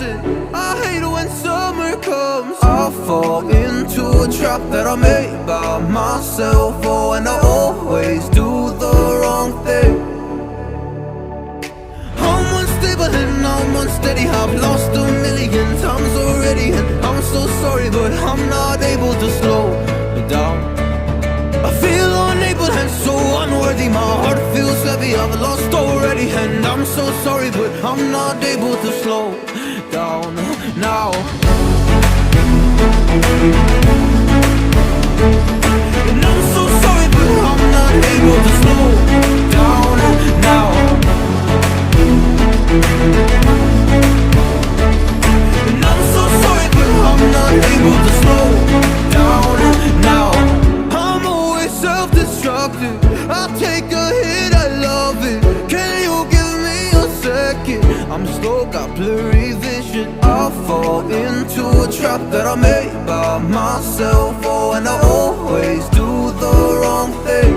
listen. I hate when summer comes. I fall into a trap that I made by myself. Oh, and I always do the wrong thing. I'm unstable and I'm unsteady. I've lost a million times already, and I'm so sorry, but I'm not able to slow down. I feel unable and so unworthy. My heart feels heavy, I've lost already, and I'm so sorry, but I'm not able to slow down now. And I'm so sorry, but I'm not able to slow down now. And I'm so sorry, but I'm not able to slow down now. I'm always self-destructive. I take a hit, I love it. Can you give me a second? I'm slow, got blurry vision. I fall into a trap that I made by myself. Oh, and I always do the wrong thing.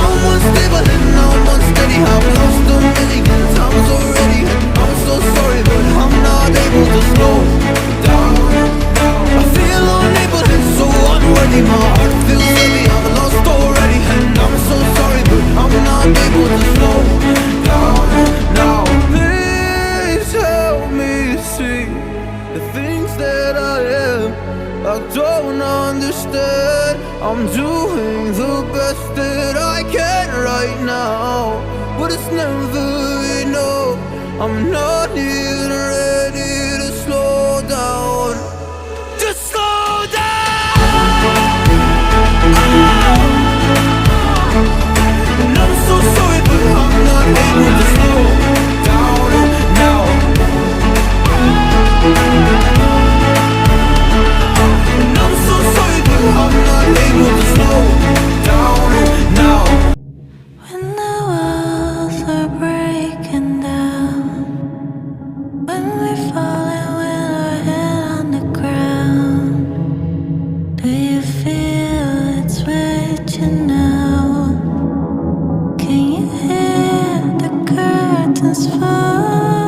I'm unstable and I'm unsteady. I've lost a million times already, and I'm so sorry, but I'm not able to slow down. I feel unable and so unworthy. My heart feels heavy, I've lost already, and I'm so sorry, but I'm not able to slow down now. Please help me see the things that I am. I don't understand. I'm doing the best that I can right now, but it's never enough. I'm not even ready to slow down. Just slow down. And I'm so sorry, but I'm not able to slow down now. And I'm so sorry, but I'm not able to slow down now. When the walls are breaking down, when we fall and with our head on the ground, do you feel it's reaching out? Can you hear the curtains fall?